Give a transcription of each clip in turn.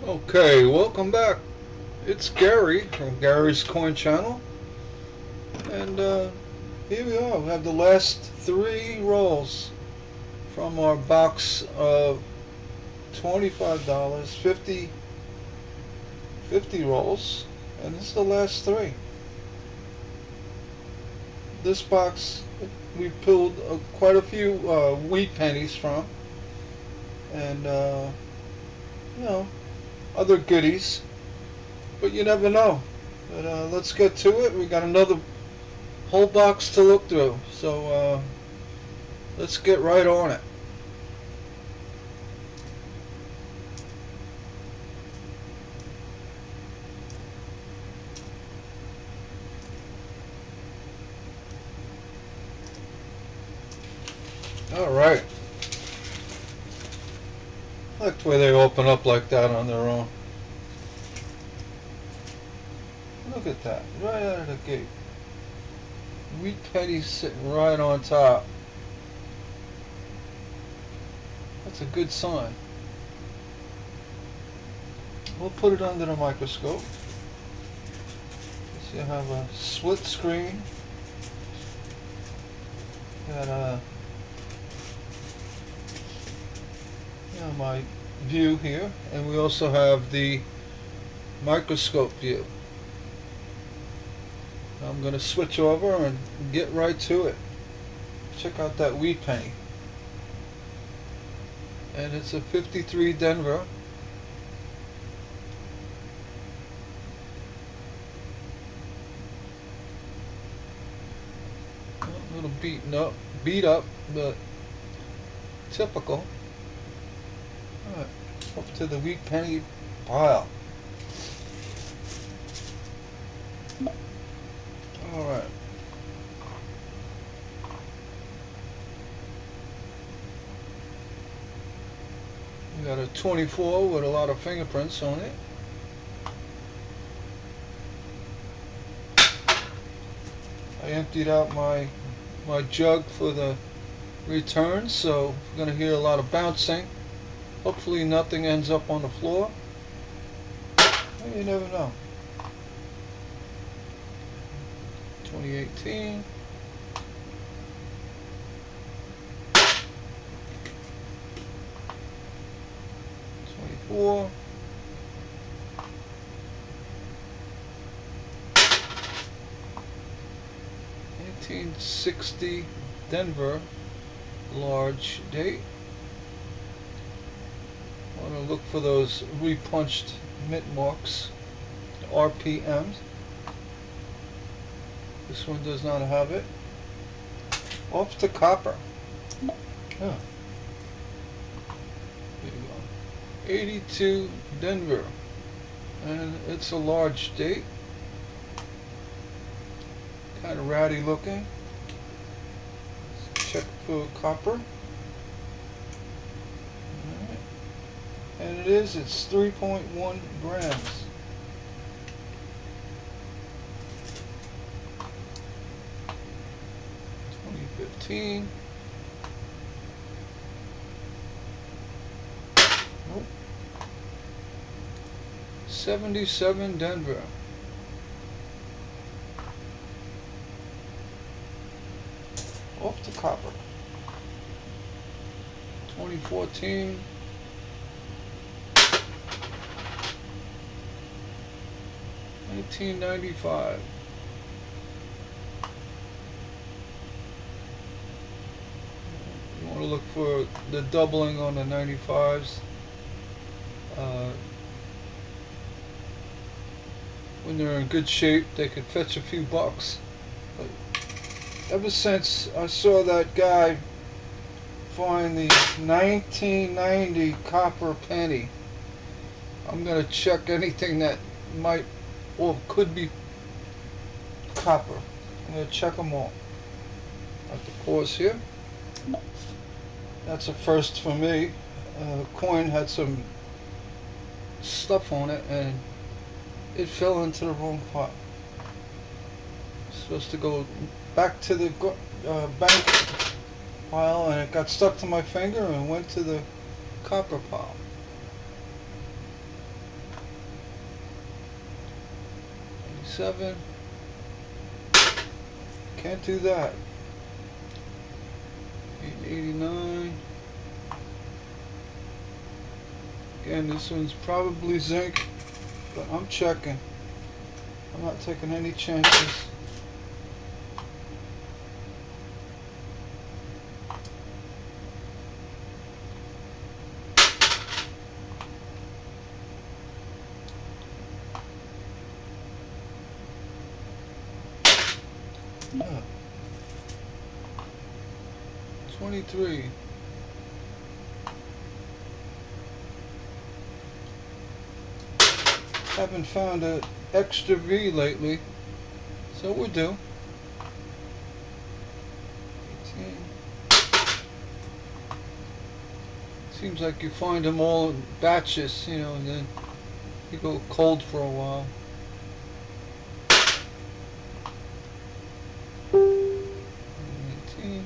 Okay, welcome back. It's Gary from Gary's Coin Channel, and here we are. We have the last three rolls from our box of $25, 50 rolls, and this is the last three. This box we pulled quite a few wheat pennies from, and you know, other goodies, but you never know. But let's get to it. We got another whole box to look through, so let's get right on it. All right. I like the way they open up like that on their own. Look at that, right out of the gate. Wheat pennies sitting right on top. That's a good sign. We'll put it under the microscope. So you have a split screen. Got my view here, and we also have the microscope view. I'm going to switch over and get right to it. Check out that wheat penny. And it's a 53 Denver. A little beat up, but typical. Alright, up to the wheat penny pile. Alright. We got a 24 with a lot of fingerprints on it. I emptied out my jug for the return, so we're going to hear a lot of bouncing. Hopefully nothing ends up on the floor. Well, you never know. 2018. '24. '60 Denver, large date. Want to look for those repunched mint marks, RPMs. This one does not have it. Off to copper. Yeah. There you go. 82 Denver. And it's a large date. Kind of ratty looking. Let's check for copper. Alright. And it's 3.1 grams. '15. Nope. 77 Denver. Off to copper. 2014. $19.95. You want to look for the doubling on the 95s. When they're in good shape, they could fetch a few bucks. But ever since I saw that guy find the 1990 copper penny, I'm gonna check anything that might or could be copper. I'm gonna check them all. I have to pause here. That's a first for me. Coin had some stuff on it and it fell into the wrong pot. Supposed to go back to the bank pile, and it got stuck to my finger and went to the copper pile. 87. Can't do that. 889. Again, this one's probably zinc, but I'm checking. I'm not taking any chances. Yeah. 23. Haven't found an extra V lately, so we're due. 18. Seems like you find them all in batches, you know, and then you go cold for a while. 18.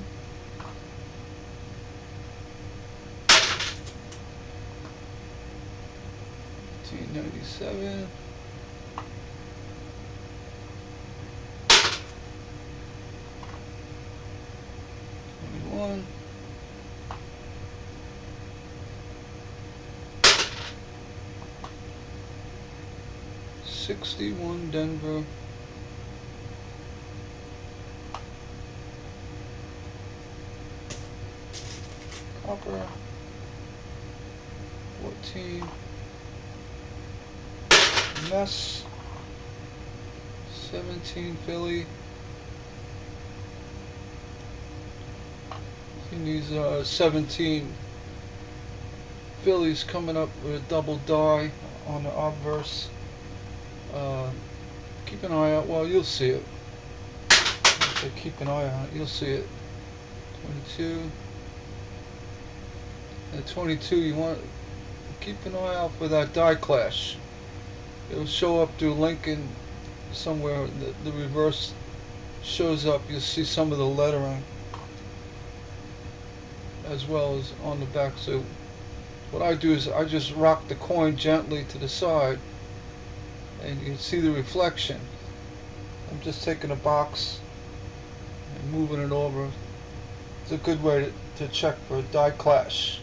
1897. 21. 61 Denver. 14. Mess. 17 Philly. These 17 Phillies coming up with a double die on the obverse. Keep an eye out. Well, you'll see it. If I keep an eye on it, you'll see it. 22. At 22, you want to keep an eye out for that die clash. It'll show up through Lincoln somewhere. The reverse shows up. You'll see some of the lettering as well as on the back. So what I do is I just rock the coin gently to the side, and you can see the reflection. I'm just taking a box and moving it over. It's a good way to check for a die clash.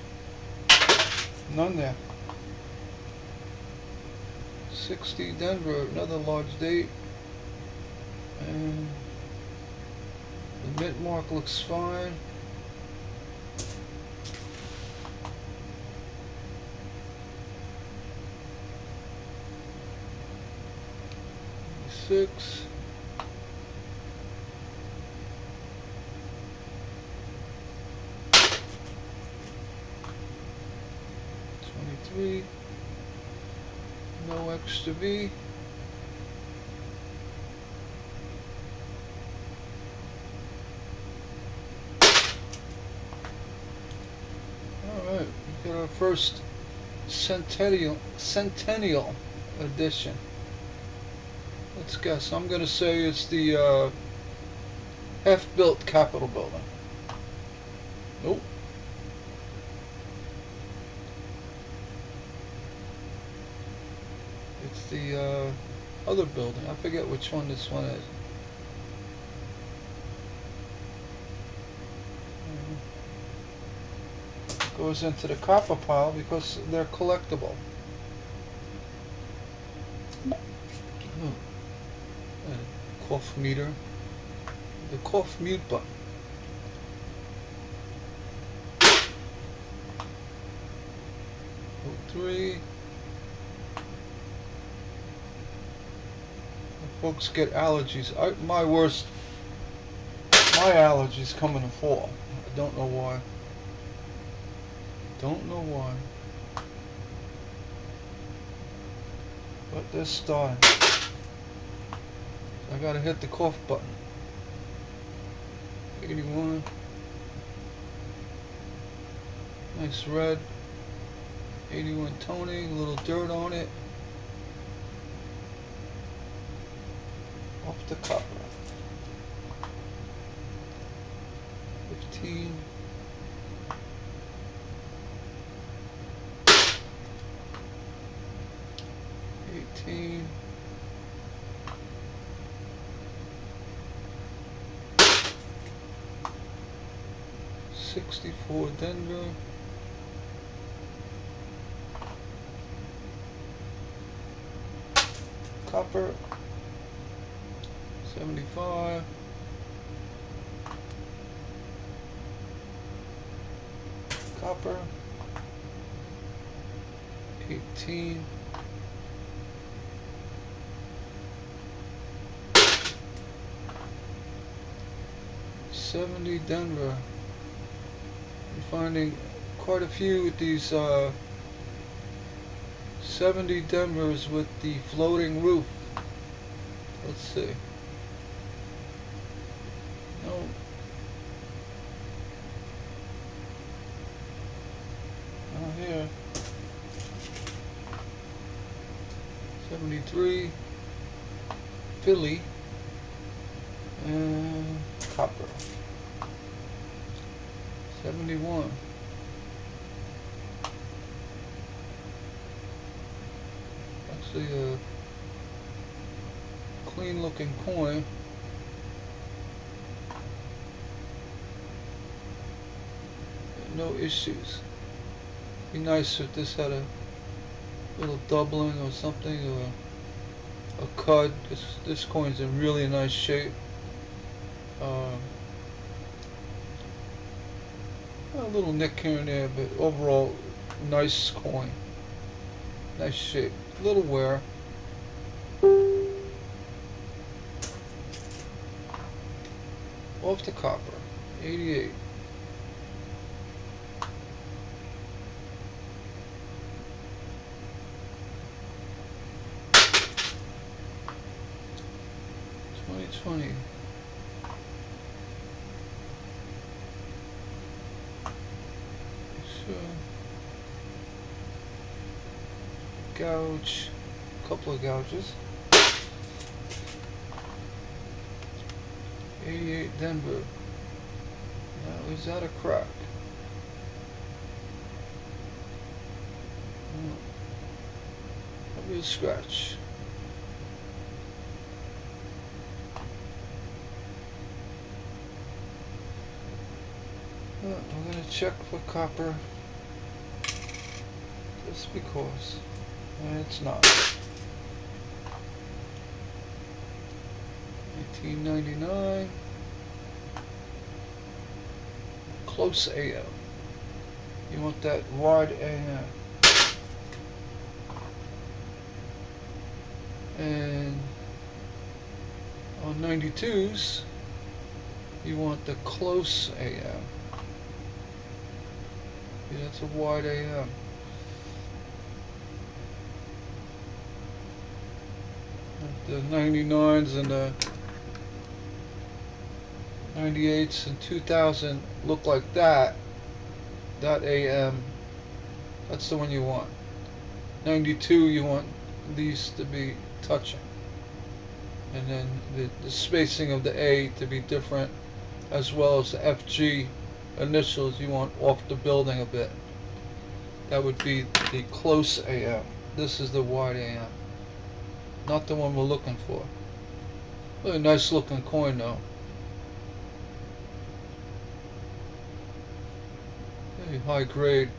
None there. 60 Denver, another large date, and the mint mark looks fine. 6. 23. No extra V. Alright, we got our first centennial edition. Let's guess. I'm gonna say it's the half-built Capitol building. Nope. It's the other building. I forget which one this one is. Goes into the copper pile because they're collectible. Cough meter. The cough mute button. '03. Folks get allergies. My allergies come in the fall. I don't know why. Don't know why. But they're starting. I gotta hit the cough button. 81. Nice red. 81 Tony, a little dirt on it. Off the copper. 15. 18. 64 Denver. Copper 75. Copper 18. $70 Denver. I'm finding quite a few with these 70 Denvers with the floating roof. Let's see. No. Not here. 73 Philly and copper. 71. Actually a clean looking coin. No issues. Be nice if this had a little doubling or something, or a cut. This coin's in really nice shape. A little nick here and there, but overall nice coin, nice shape. A little wear. Off to copper, 88. $20. So, gouge, couple of gouges. 88 Denver. Now is that a crack? No. Maybe a scratch. I'm gonna check for copper just because, and it's not. 1899. Close AM. You want that wide AM. And on 92s, you want the close AM. Yeah, that's a wide AM. The 99s and the 98s and 2000 look like that. That AM, that's the one you want. 92, you want these to be touching. And then the spacing of the A to be different, as well as the FG initials you want off the building a bit. That would be the close AM. This is the wide AM. Not the one we're looking for. Really nice looking coin though. Very high grade.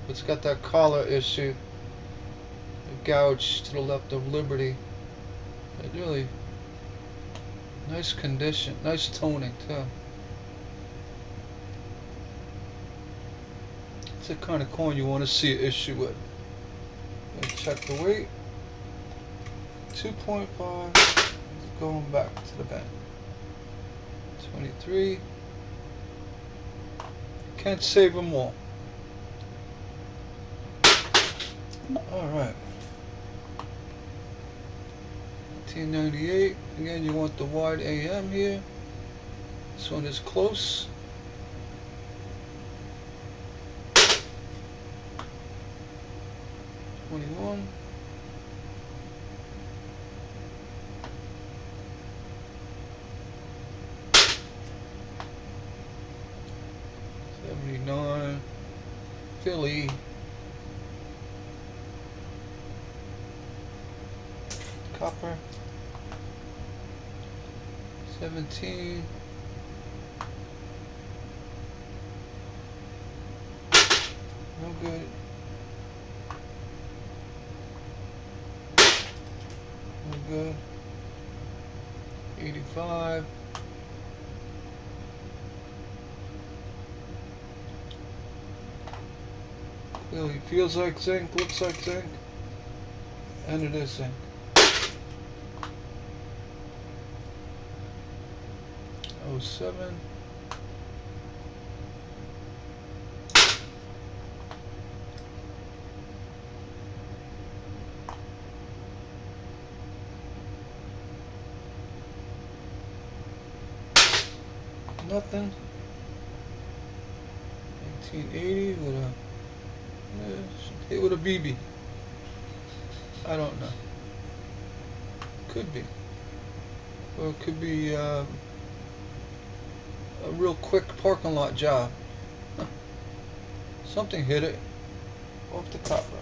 It's got that collar issue. The gouge to the left of Liberty. But really nice condition. Nice toning too. It's the kind of coin you want to see an issue with. And check the weight. 2.5. Going back to the bank. 23. Can't save them all. Alright. 1998. Again, you want the wide AM here. This one is close. 21. 79. Philly. Copper. 17. No good. No good. 85. Clearly feels like zinc, looks like zinc, and it is zinc. 07. Nothing. 1980 with a hit with a BB. I don't know. Could be, or it could be a real quick parking lot job. Something hit it off the copper.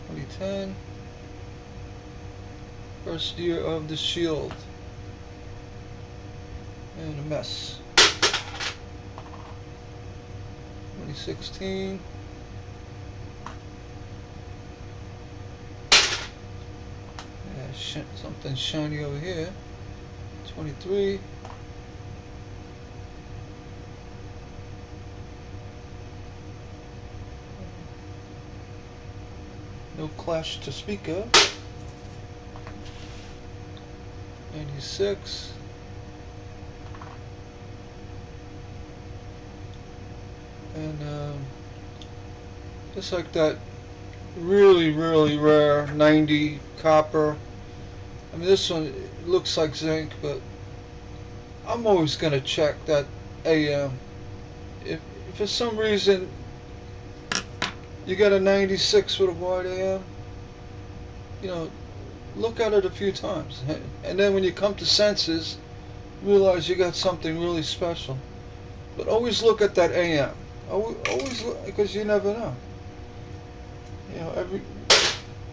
2010. First year of the Shield. And a mess. 2016. Yeah, something shiny over here. 23. No clash to speak of. 96. And just like that really, really rare 90 copper. I mean, this one looks like zinc, but I'm always going to check that AM. If for some reason you got a 96 with a wide AM, you know, look at it a few times. And then when you come to senses, realize you got something really special. But always look at that AM. Always look, because you never know. You know,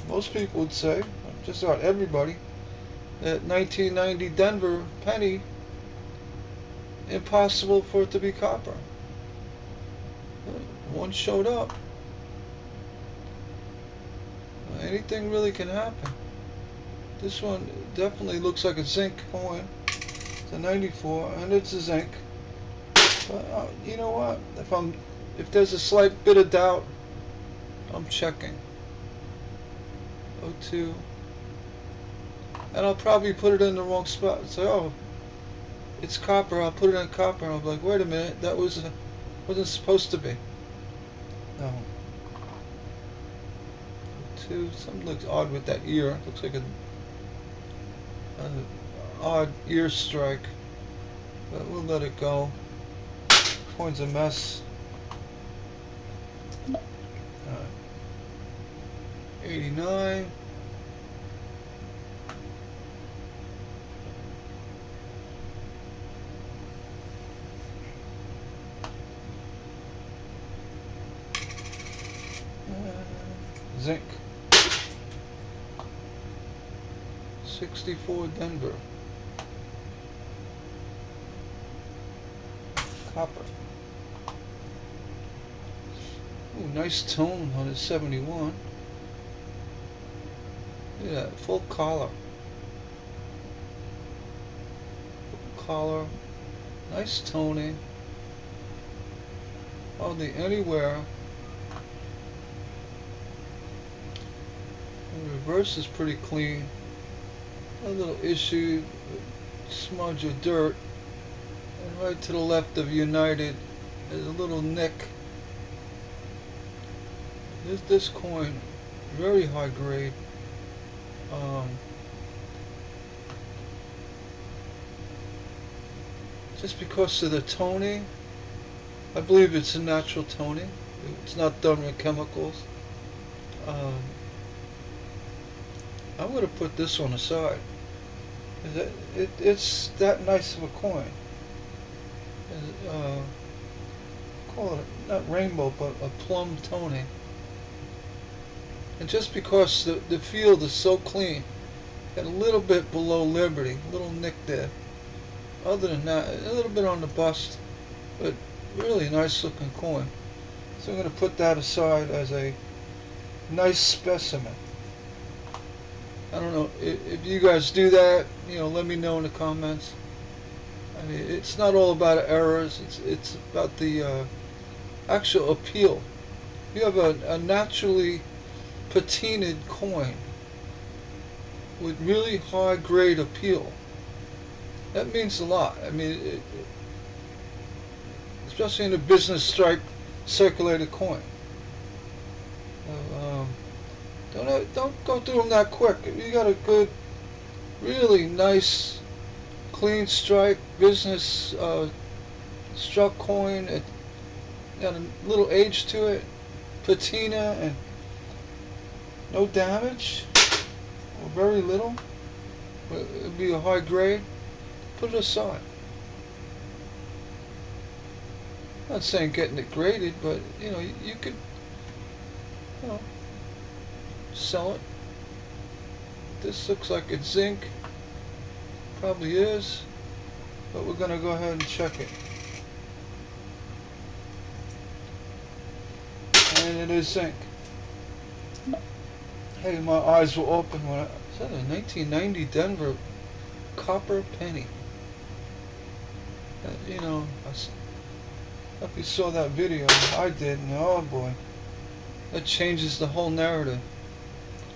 most people would say, just about everybody, that 1990 Denver penny, impossible for it to be copper. One showed up. Anything really can happen. This one definitely looks like a zinc coin. It's a 94, and it's a zinc. But you know what? If there's a slight bit of doubt, I'm checking. 02. And I'll probably put it in the wrong spot. Say, oh, it's copper. I'll put it in copper. And I'll be like, wait a minute, that wasn't supposed to be. No. 02. Something looks odd with that ear. Looks like an odd ear strike. But we'll let it go. Coin's a mess. 89. Zinc. 64 Denver. Copper. Ooh, nice tone on his 71. Look at that, full collar. Full collar. Nice toning. Hardly anywhere. The reverse is pretty clean. A little issue, smudge of dirt. And right to the left of United, there's a little nick. This coin, very high grade. Just because of the toning, I believe it's a natural toning. It's not done with chemicals. I'm going to put this one aside. It's that nice of a coin. Call it not rainbow, but a plum toning. And just because the field is so clean, got a little bit below Liberty, a little nick there. Other than that, a little bit on the bust, but really nice looking coin. So I'm going to put that aside as a nice specimen. I don't know if you guys do that. Let me know in the comments. I mean, it's not all about errors. It's about the actual appeal. You have a naturally patinaed coin with really high grade appeal. That means a lot. I mean, especially in a business strike circulated coin. Don't go through them that quick. If you got a good, really nice, clean strike business struck coin, it got a little age to it, patina, and no damage, or very little. It'll be a high grade. Put it aside. I'm not saying getting it graded, but you could, sell it. This looks like it's zinc. Probably is, but we're gonna go ahead and check it. And it is zinc. Hey, my eyes were open when is that a 1990 Denver copper penny? If you saw that video, I did, and oh boy, that changes the whole narrative.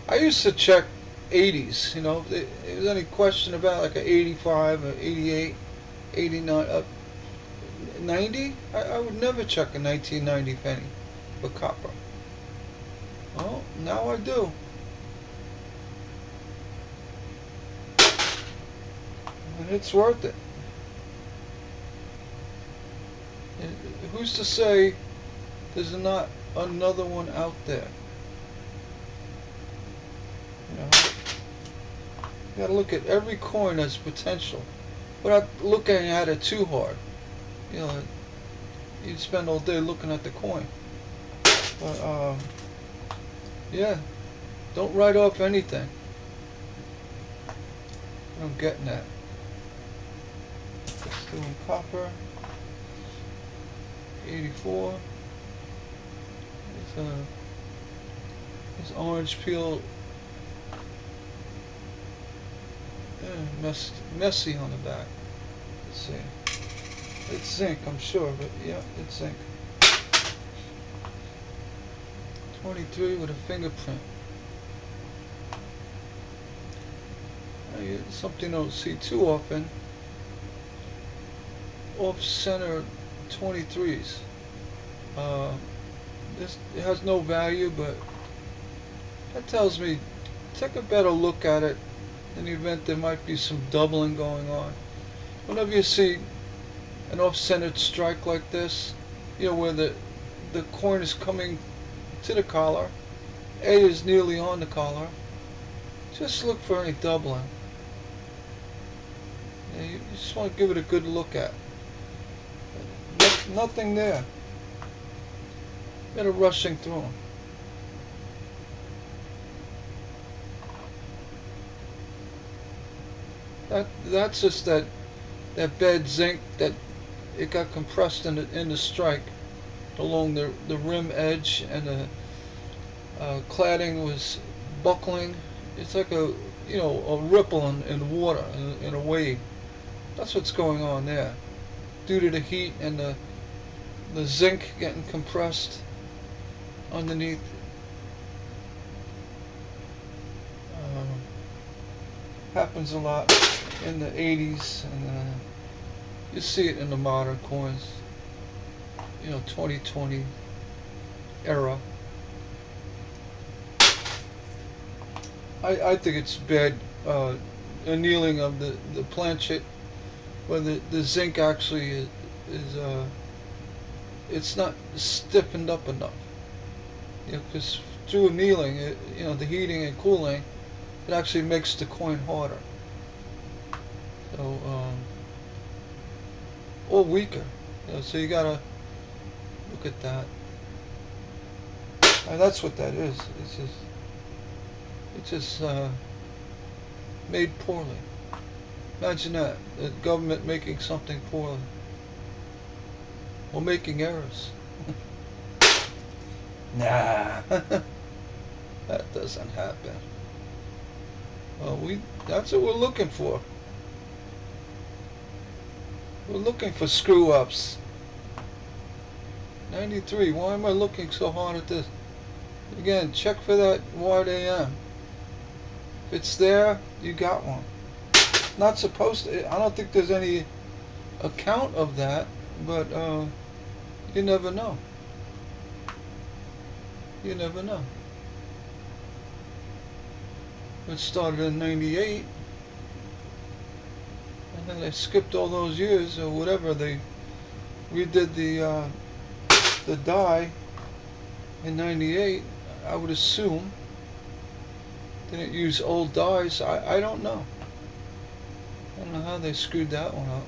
I used to check 80s, if there was any question about like an 85, or 88, 89, 90, I would never check a 1990 penny for copper. Well, now I do. And it's worth it. Who's to say there's not another one out there? You gotta look at every coin as potential without looking at it too hard. You'd spend all day looking at the coin. But yeah, don't write off anything. I'm getting that. Let's do in copper. 84. This orange peel, messy on the back. Let's see. It's zinc, I'm sure, but yeah, it's zinc. 23 with a fingerprint. Something I don't see too often. Off-center 23s. This has no value, but that tells me take a better look at it in the event there might be some doubling going on. Whenever you see an off-centered strike like this, where the coin is coming to the collar, A is nearly on the collar, just look for any doubling. You just want to give it a good look at. Nothing there. Better rushing through them. That's just that bad zinc that it got compressed in the strike along the rim edge, and the cladding was buckling. It's like a ripple in water in a wave. That's what's going on there, due to the heat and the zinc getting compressed underneath. Happens a lot in the 80s, and you see it in the modern coins. 2020 era. I think it's bad annealing of the planchet, where the zinc actually is it's not stiffened up enough. Because through annealing, the heating and cooling, it actually makes the coin harder. So, or weaker. So you gotta look at that. And that's what that is. It's just made poorly. Imagine that, the government making something poorly. or making errors. Nah, that doesn't happen. Well, that's what we're looking for. We're looking for screw ups. 93, why am I looking so hard at this? Again, check for that wide AM. If it's there, you got one. Not supposed to, I don't think there's any account of that, but you never know. You never know. It started in 98, and then they skipped all those years or whatever. They redid the die in 98. I would assume. Didn't use old dies. I don't know. I don't know how they screwed that one up.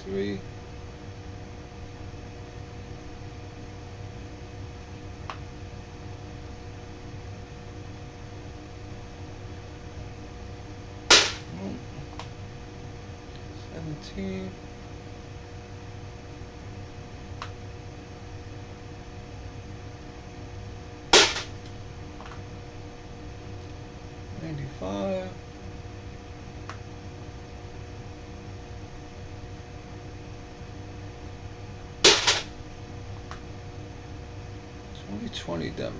Three. Oh. 17. $95. 2020 Denver.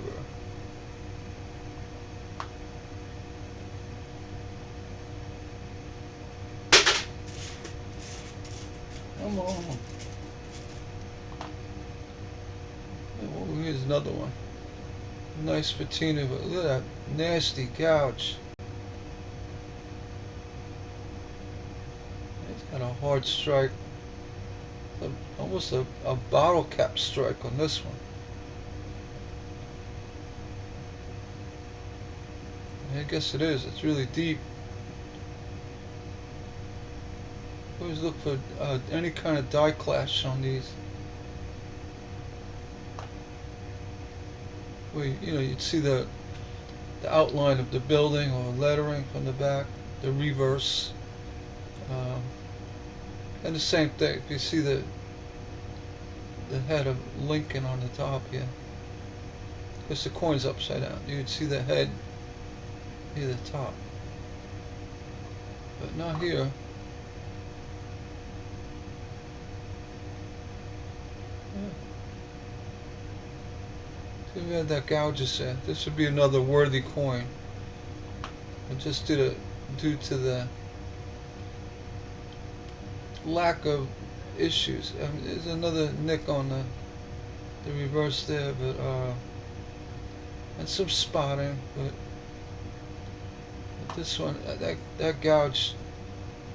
Come on. Oh, here's another one. Nice patina, but look at that nasty gouge. It's got a hard strike. Almost a bottle cap strike on this one. I guess it is. It's really deep. Always look for any kind of die clash on these. Where you'd see the outline of the building or lettering from the back, the reverse, and the same thing. You see the head of Lincoln on the top here. Because the coin's upside down. You'd see the head near the top, but not here. Yeah. See, we had that gouges there. This would be another worthy coin. I just did it due to the lack of issues. I mean, there's another nick on the reverse there, but and some spotting, but this one, that gouge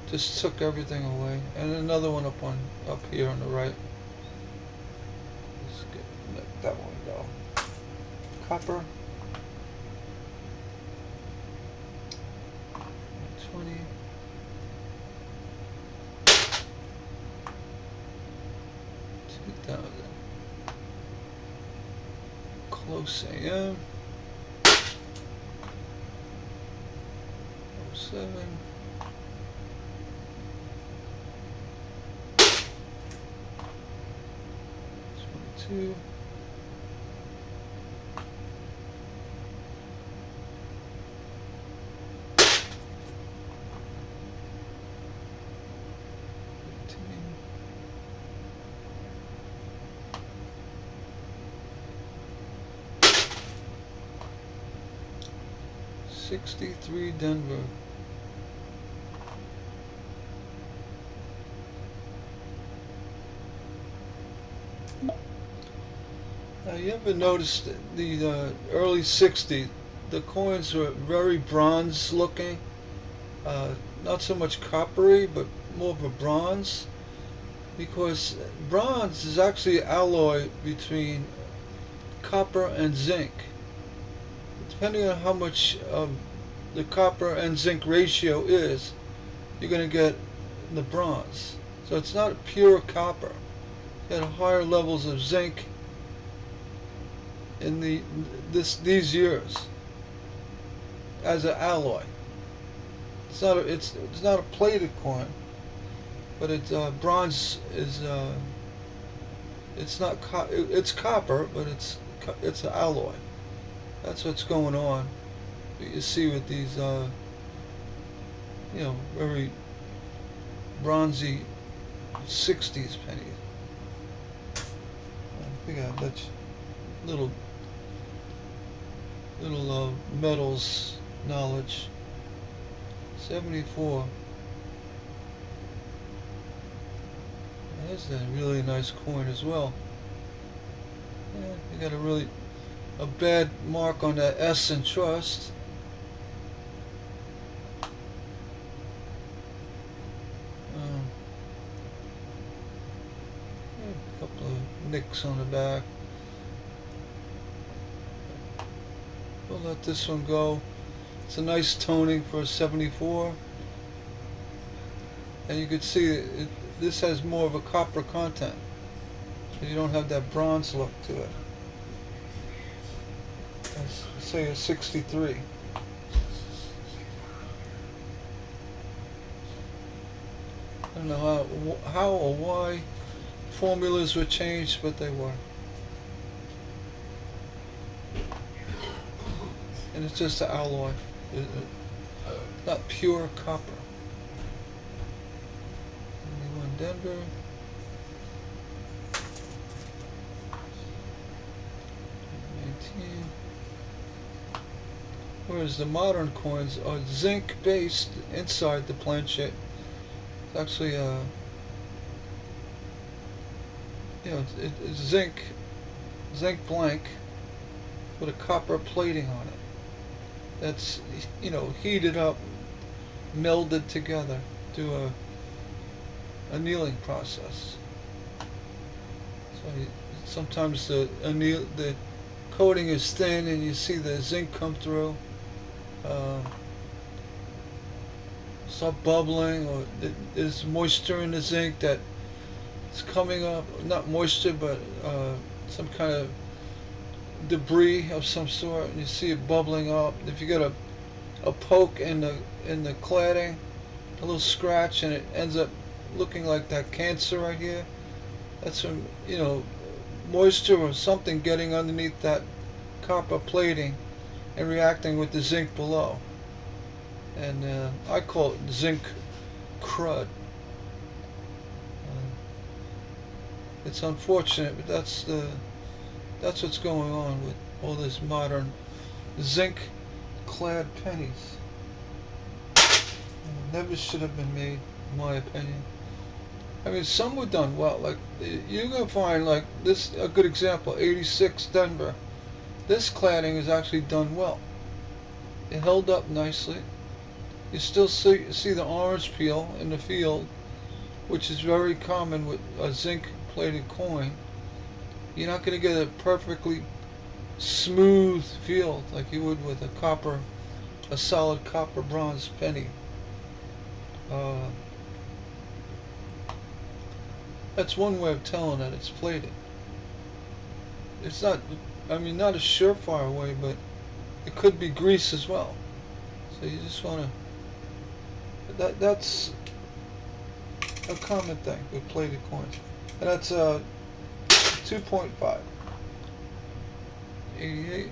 just took everything away. And another one up here on the right. Let's let that one go. Copper. 20. Close AM. 07. 22. 63 Denver. Now, you ever noticed the early 60s, the coins were very bronze looking, not so much coppery, but more of a bronze, because bronze is actually an alloy between copper and zinc. Depending on how much the copper and zinc ratio is, you're going to get the bronze. So it's not pure copper. You got higher levels of zinc in these years as an alloy. It's not a plated coin, but it's bronze is it's not it's copper, but it's an alloy. That's what's going on. You see with these very bronzy 60s pennies. I think I let you little metals knowledge. 74. That's a really nice coin as well. Yeah, you got a bad mark on that S in trust. A couple of nicks on the back. We'll let this one go. It's a nice toning for a 74. And you can see this has more of a copper content. So you don't have that bronze look to it. Let's say a 63. I don't know how or why formulas were changed, but they were. And it's just an alloy, not pure copper. 71 Denver. 19. Whereas the modern coins are zinc based inside the planchet. It's actually it's zinc blank with a copper plating on it. That's heated up, melded together through a annealing process. So sometimes the coating is thin and you see the zinc come through, start bubbling, or there's moisture in the zinc that is coming up. Not moisture, but some kind of debris of some sort, and you see it bubbling up. If you get a poke in the cladding, a little scratch, and it ends up looking like that cancer right here, that's from moisture or something getting underneath that copper plating and reacting with the zinc below. And I call it zinc crud. It's unfortunate, but that's what's going on with all this modern zinc clad pennies. Never should have been made, in my opinion. I mean, some were done well. Like, you're going to find, like, this, a good example, 86 Denver. This cladding is actually done well. It held up nicely. You still see the orange peel in the field, which is very common with a zinc plated coin. You're not going to get a perfectly smooth field like you would with a solid copper bronze penny. That's one way of telling that it's plated. It's not, not a surefire way, but it could be grease as well. So you just want to, that's a common thing with plated coins. And that's 2.5. 88.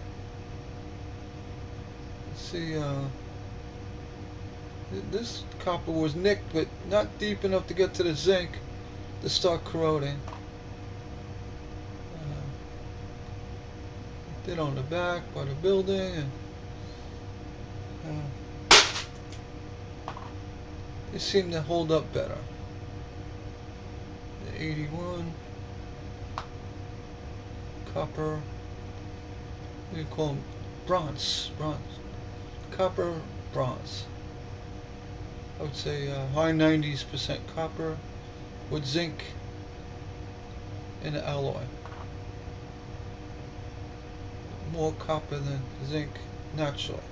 Let's see, this copper was nicked, but not deep enough to get to the zinc to start corroding. Did on the back by the building, and they seem to hold up better. The 81 copper, what do you call them? Bronze, copper, bronze. I would say high 90s% copper with zinc in the alloy. More copper than zinc naturally.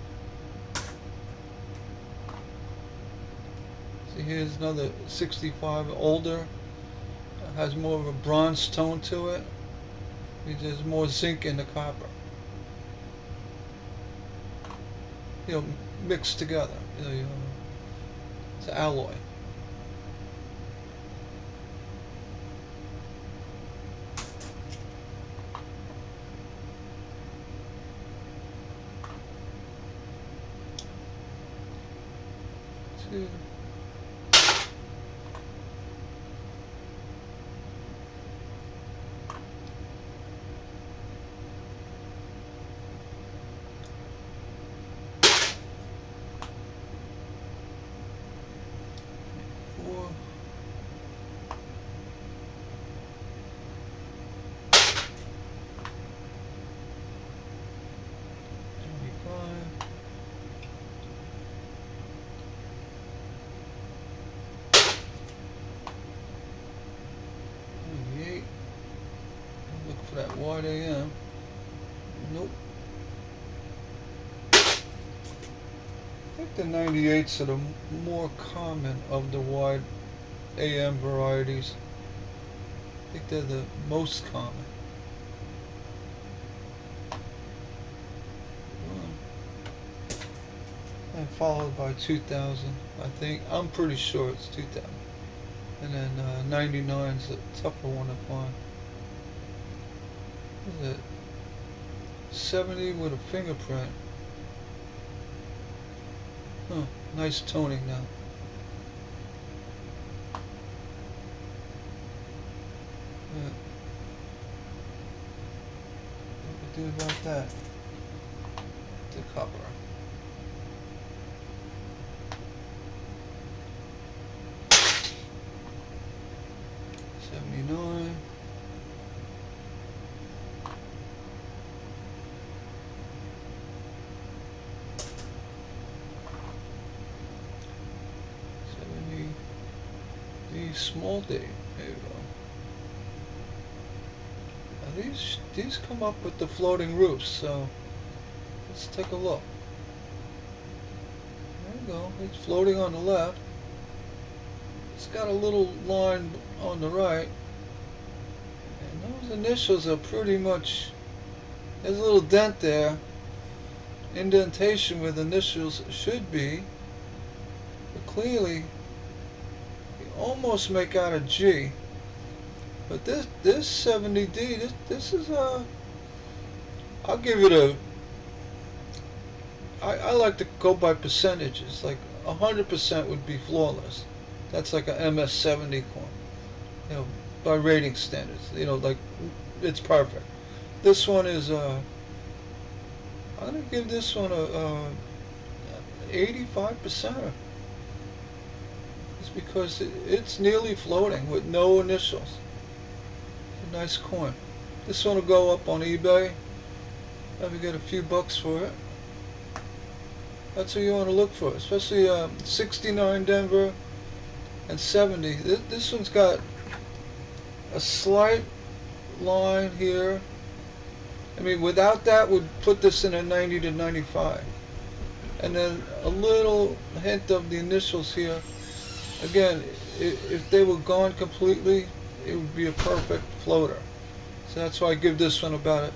See, here's another 65, older, has more of a bronze tone to it. There's more zinc in the copper, mixed together. It's an alloy. Two. Four. Look for that wide AM. Nope. I think the 98s are the more common of the wide AM varieties. I think they're the most common. And followed by 2000. I think, I'm pretty sure it's 2000. And then 99's a tougher one to find. What is it? 70 with a fingerprint. Huh, nice toning now. What do we do about that? The copper. $79. Small D. There you go. Now these come up with the floating roofs, so let's take a look. There you go. It's floating on the left. It's got a little line on the right. And those initials are pretty much, there's a little dent there. Indentation where the initials should be. But clearly almost make out a G, but this 70D, this is I'll give it a, I like to go by percentages. Like 100% would be flawless. That's like a MS-70 coin, you know, by rating standards. You know, like it's perfect. This one is I'm gonna give this one a 85%. Because it's nearly floating with no initials. It's a nice coin. This one will go up on eBay. Maybe get a few bucks for it. That's what you want to look for, especially 69 Denver and 70. This one's got a slight line here. I mean, without that, would put this in a 90 to 95. And then a little hint of the initials here. Again, if they were gone completely, it would be a perfect floater. So that's why I give this one about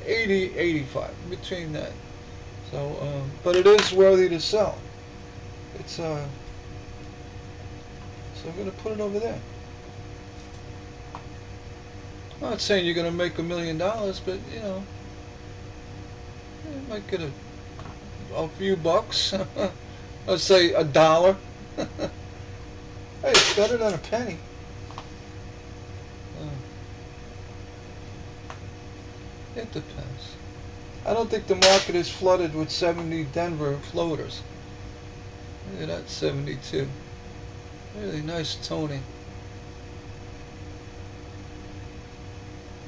80, 85, between that. So, but it is worthy to sell. It's so I'm going to put it over there. I'm not saying you're going to make $1 million, but you know, you might get a few bucks. Let's say $1. Hey, it's better than a penny. It depends. I don't think the market is flooded with 70 Denver floaters. Look at that 72. Really nice toning.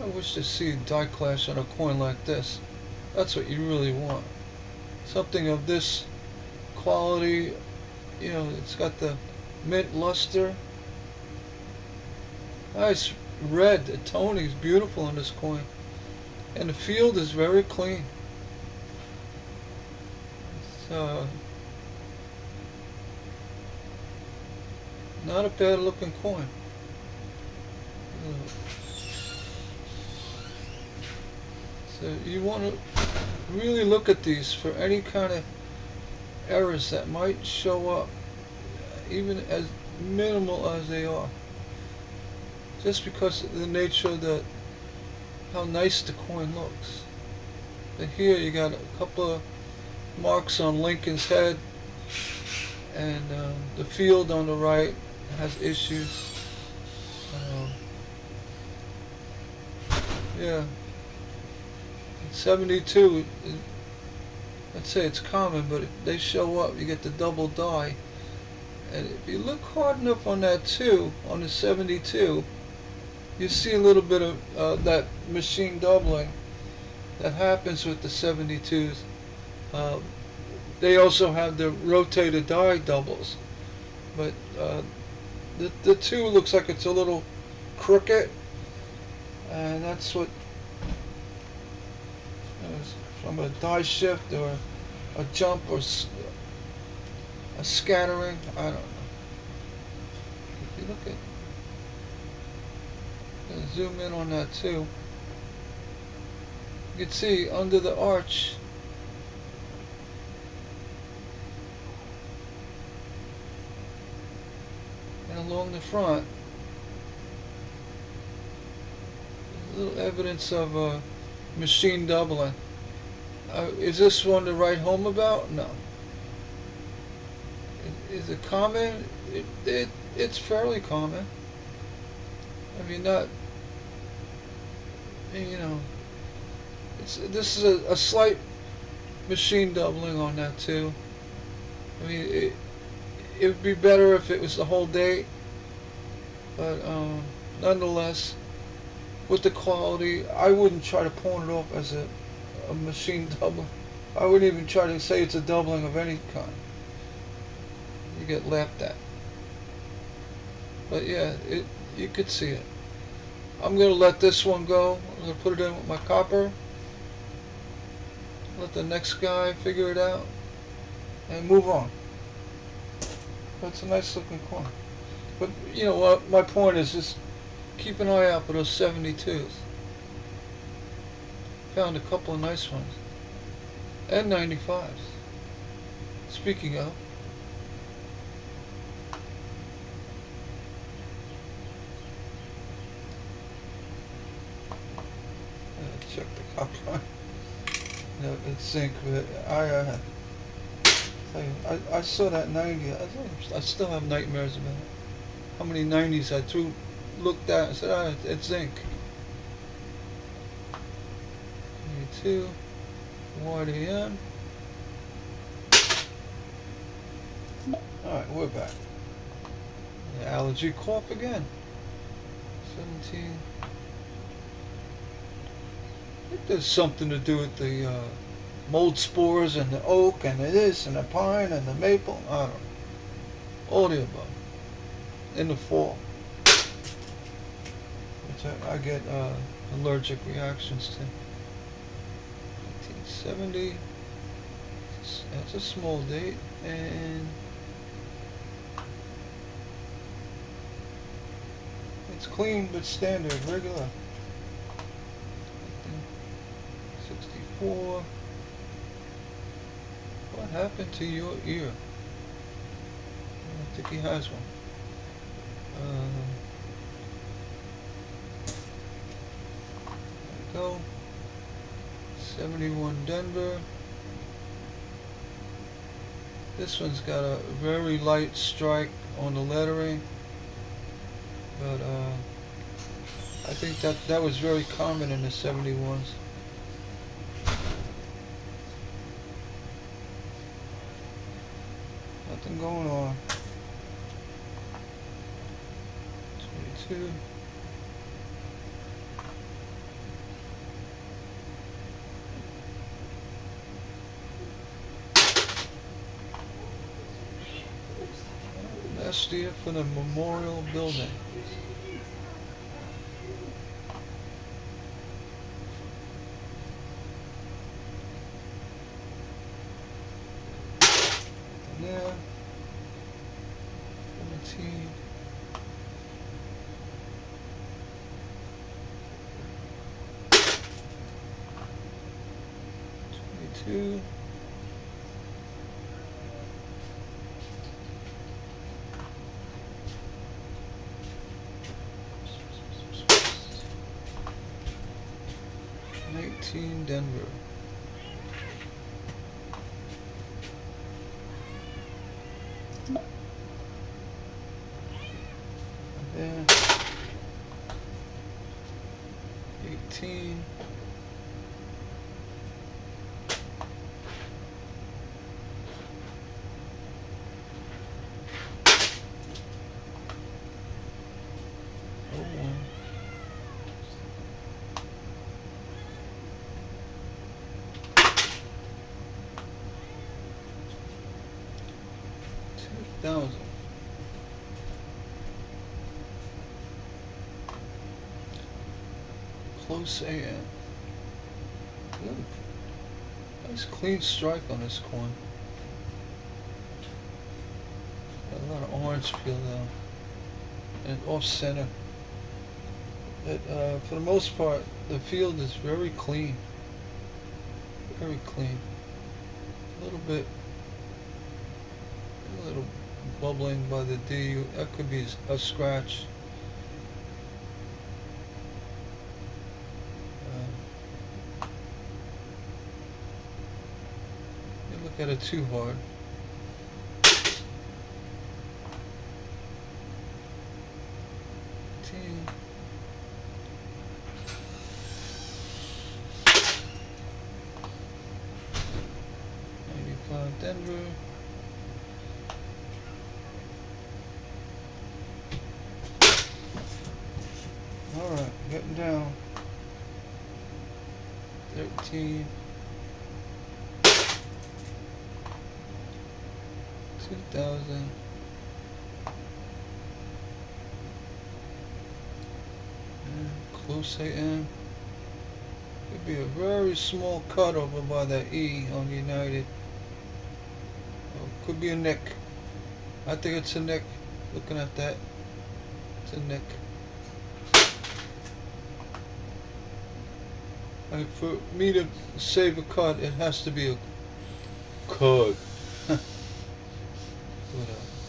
I wish to see die clash on a coin like this. That's what you really want. Something of this quality. You know, it's got the mint luster. Nice red. The toning is beautiful on this coin. And the field is very clean. It's not a bad looking coin. So you want to really look at these for any kind of errors that might show up. even as minimal as they are, just because of the nature of how nice the coin looks. And here you got a couple of marks on Lincoln's head, and the field on the right has issues. Yeah, 72. I'd say it's common, but if they show up, you get the double die. And if you look hard enough on that too, on the 72, you see a little bit of that machine doubling that happens with the 72s. They also have the rotated die doubles, but the 2 looks like it's a little crooked, and that's what from a die shift or a jump or a scattering. I don't know. If you look at, zoom in on that too, you can see under the arch and along the front, a little evidence of machine doubling. Is this one to write home about? No. Is it common? It's fairly common. I mean, not, this is a slight machine doubling on that too. I mean, it would be better if it was the whole date, but nonetheless, with the quality, I wouldn't try to pawn it off as a machine doubling. I wouldn't even try to say it's a doubling of any kind. You get laughed at. But yeah, you could see it. I'm going to let this one go. I'm going to put it in with my copper. Let the next guy figure it out and move on. That's a nice looking coin. But you know what, my point is just keep an eye out for those 72s. Found a couple of nice ones. And 95s. Speaking of, check the copper line. No, it's zinc, but I saw that 90. I still have nightmares about it. How many 90s I looked at and said, it's zinc. 92, wide AM. Alright, we're back. The allergy cough again. 17. I think there's something to do with the mold spores and the oak and the this and the pine and the maple. I don't know. All the above. In the fall. Which I get allergic reactions to. 1970. That's a small date. And it's clean but standard, regular. 64. What happened to your ear? I don't think he has one. There we go. 71 Denver. This one's got a very light strike on the lettering, but I think that was very common in the 71s. Nothing going on. 22. Last year for the Memorial Building. There. 17. 22. 18 Denver. There. 18. Oh, 2,000. Close AM. Ooh, nice clean strike on this coin. Got a lot of orange peel though, and off center. But for the most part, the field is very clean. Very clean. A little bubbling by the D. That could be a scratch. You look at it too hard. Denver. Alright, getting down. 13. 2,000. And close AM. Could be a very small cut over by that E on United. Could be a nick. I think it's a nick. Looking at that, it's a nick. And for me to save a cut, it has to be a cut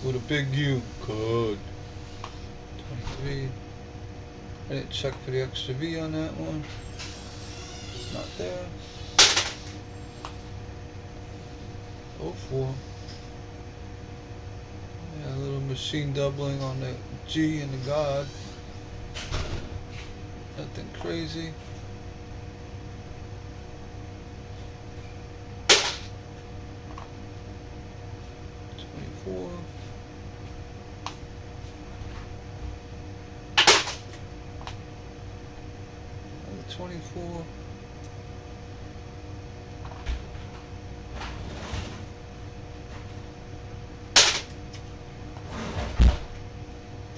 with a big U. Cut. 23. I didn't check for the extra V on that one. It's not there. 04. Yeah, a little machine doubling on the G and the God. Nothing crazy. Another 24.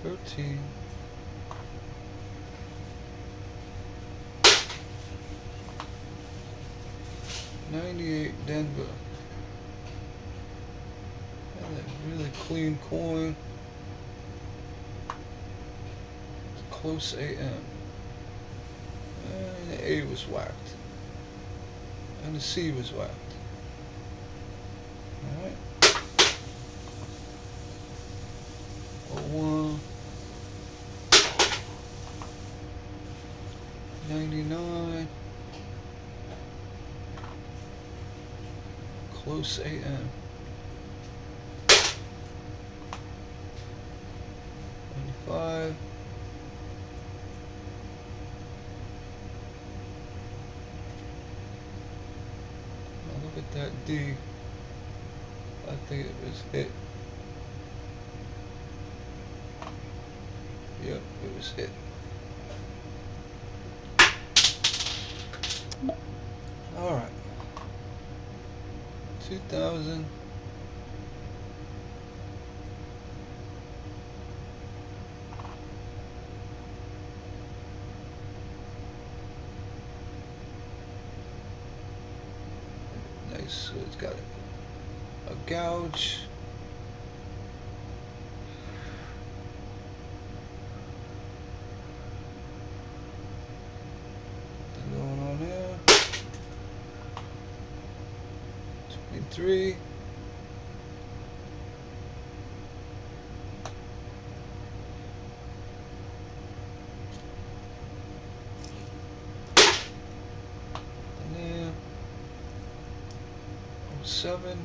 13. 98 Denver. And a really clean coin. Close AM. And the A was whacked. And the C was whacked. Alright. 01. 99. Close AM. 95. Now look at that D. I think it was hit. Yep, it was hit. Alright. 2000. Nice, so it's got a gouge. Nothing going on there. 23. 27.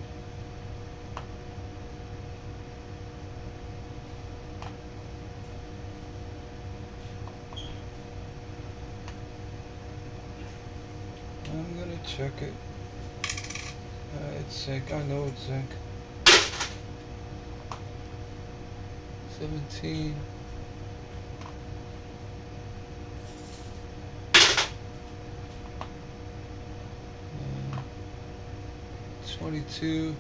I'm gonna check it. It's zinc. I know it's zinc. 17. And 22.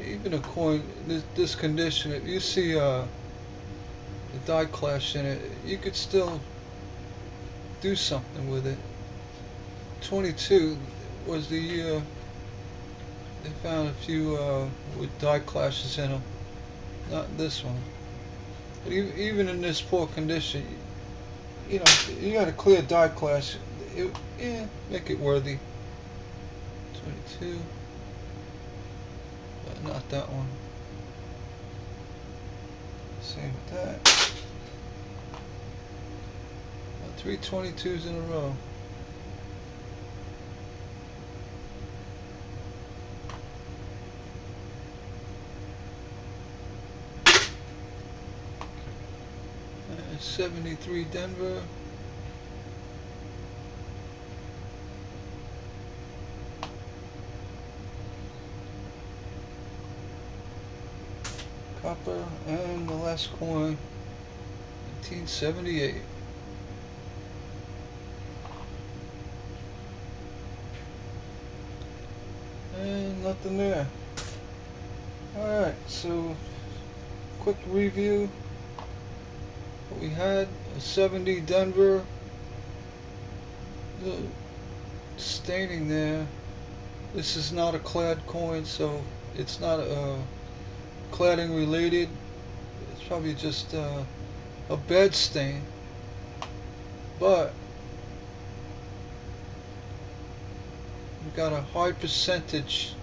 Even a coin this condition, if you see the die clash in it, you could still do something with it. 22 was the year they found a few with die clashes in them. Not this one. But even in this poor condition, you know, you got a clear die clash. Yeah, make it worthy. 22. But not that one. Same with that. 3 22s in a row. And 73 Denver. Copper, and the last coin, 1978. And nothing there. Alright, so quick review. What we had, a 70 Denver, the staining there. This is not a clad coin, so it's not cladding related. It's probably just a bed stain, but we've got a high percentage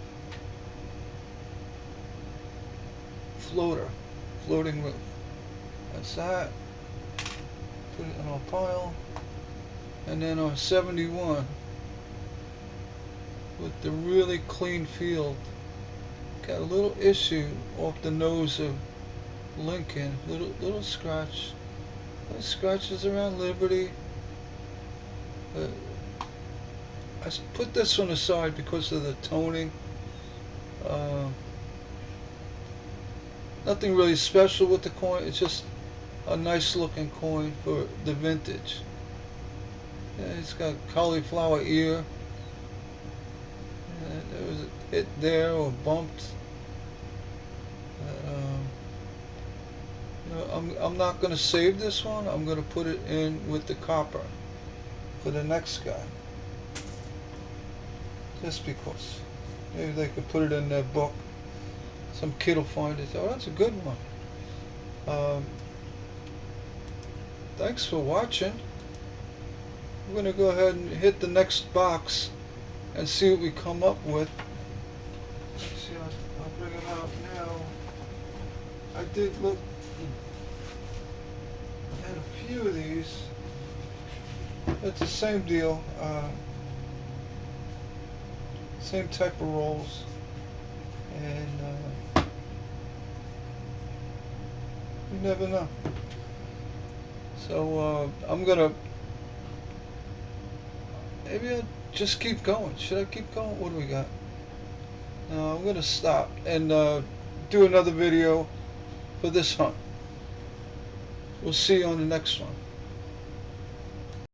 floating roof. That's that. Put it in our pile. And then our 71 with the really clean field. Got a little issue off the nose of Lincoln. Little scratch. Little scratches around Liberty. I put this one aside because of the toning. Nothing really special with the coin. It's just a nice looking coin for the vintage. Yeah, it's got cauliflower ear. There was a hit there or bumped. You know, I'm not going to save this one. I'm going to put it in with the copper for the next guy. Just because. Maybe they could put it in their book. Some kid will find it. Oh, that's a good one. Thanks for watching. We're going to go ahead and hit the next box and see what we come up with. Let's see, I'll bring it out now. I did look at a few of these. It's the same deal. Same type of rolls. And you never know. So I'm gonna, maybe I'll just keep going. Should I keep going? What do we got? No, I'm gonna stop and do another video for this hunt. We'll see you on the next one.